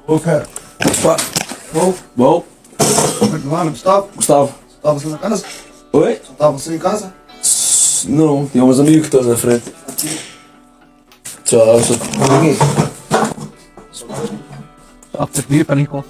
Ô, cara. Opa, Bom, bom. como é que vai, Gustavo? Gustavo. Tava você na casa? Oi? Só tava você em casa? Não, tem uns amigos que estão na frente. Aqui. Tchau, só ninguém. Você vira pra mim com.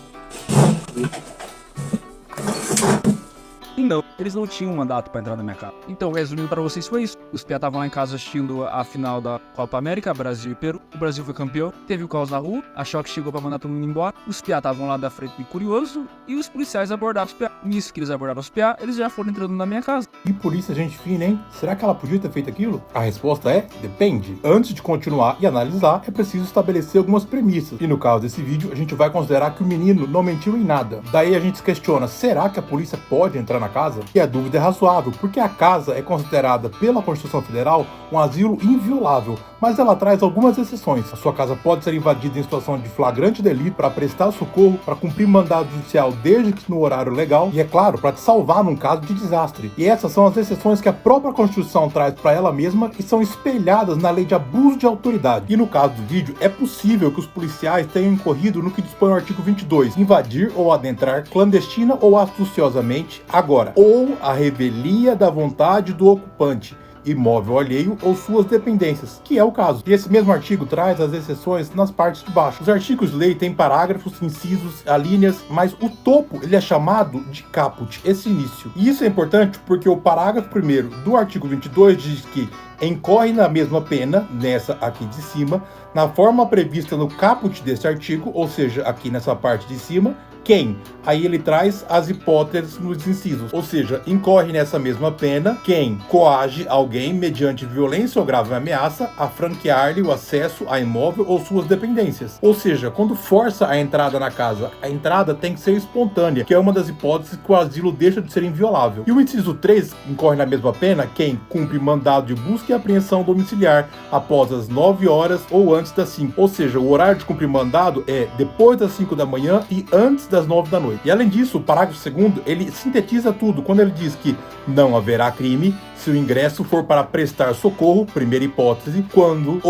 Não, eles não tinham um mandato pra entrar na minha casa. Então, resumindo pra vocês, foi isso. Os piá estavam lá em casa assistindo a final da Copa América, Brasil e Peru. O Brasil foi campeão, teve o caos na rua, a Choque chegou pra mandar todo mundo embora. Os piá estavam lá da frente meio curioso e os policiais abordaram os piá. Nisso que eles abordaram os piá, eles já foram entrando na minha casa. E polícia gente fina, hein? Será que ela podia ter feito aquilo? A resposta é: depende. Antes de continuar e analisar, é preciso estabelecer algumas premissas. E no caso desse vídeo, a gente vai considerar que o menino não mentiu em nada. Daí a gente se questiona: será que a polícia pode entrar na casa? E a dúvida é razoável, porque a casa é considerada pela Constituição Federal um asilo inviolável, mas ela traz algumas exceções. A sua casa pode ser invadida em situação de flagrante delito para prestar socorro, para cumprir mandado judicial desde que no horário legal e, é claro, para te salvar num caso de desastre. E essas são as exceções que a própria Constituição traz para ela mesma e são espelhadas na lei de abuso de autoridade. E no caso do vídeo, é possível que os policiais tenham incorrido no que dispõe o artigo 22, invadir ou adentrar clandestina ou astuciosamente, agora, ou a revelia da vontade do ocupante, imóvel alheio ou suas dependências, que é o caso. E esse mesmo artigo traz as exceções nas partes de baixo. Os artigos de lei têm parágrafos, incisos, alíneas, mas o topo ele é chamado de caput, esse início. E isso é importante porque o parágrafo 1º do artigo 22 diz que incorre na mesma pena, nessa aqui de cima, na forma prevista no caput desse artigo, ou seja, aqui nessa parte de cima, quem? Aí ele traz as hipóteses nos incisos, ou seja, incorre nessa mesma pena quem coage alguém mediante violência ou grave ameaça a franquear-lhe o acesso a imóvel ou suas dependências. Ou seja, quando força a entrada na casa, a entrada tem que ser espontânea, que é uma das hipóteses que o asilo deixa de ser inviolável. E o inciso 3 incorre na mesma pena quem cumpre mandado de busca e apreensão domiciliar após as 9 horas ou antes das 5. Ou seja, o horário de cumprir mandado é depois das 5 da manhã e antes das 9 da noite. E além disso, o parágrafo 2º, ele sintetiza tudo quando ele diz que não haverá crime se o ingresso for para prestar socorro, primeira hipótese, quando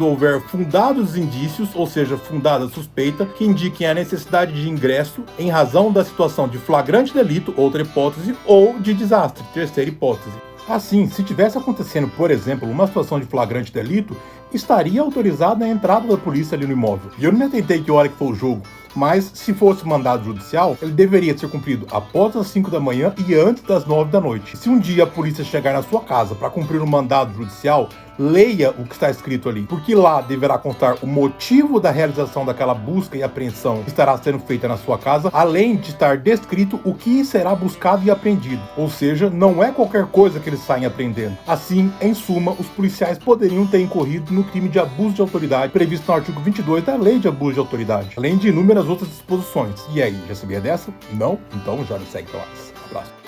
houver fundados indícios, ou seja, fundada suspeita, que indiquem a necessidade de ingresso em razão da situação de flagrante delito, outra hipótese, ou de desastre, terceira hipótese. Assim, se tivesse acontecendo, por exemplo, uma situação de flagrante delito, estaria autorizada a entrada da polícia ali no imóvel. E eu não me atentei que hora que foi o jogo, mas se fosse mandado judicial, ele deveria ser cumprido após as 5 da manhã e antes das 9 da noite. Se um dia a polícia chegar na sua casa para cumprir um mandado judicial, leia o que está escrito ali, porque lá deverá constar o motivo da realização daquela busca e apreensão que estará sendo feita na sua casa, além de estar descrito o que será buscado e apreendido. Ou seja, não é qualquer coisa que eles saem apreendendo. Assim, em suma, os policiais poderiam ter incorrido no crime de abuso de autoridade previsto no artigo 22 da Lei de Abuso de Autoridade, além de inúmeras outras disposições. E aí, já sabia dessa? Não? Então já me segue pra lá. Abraço.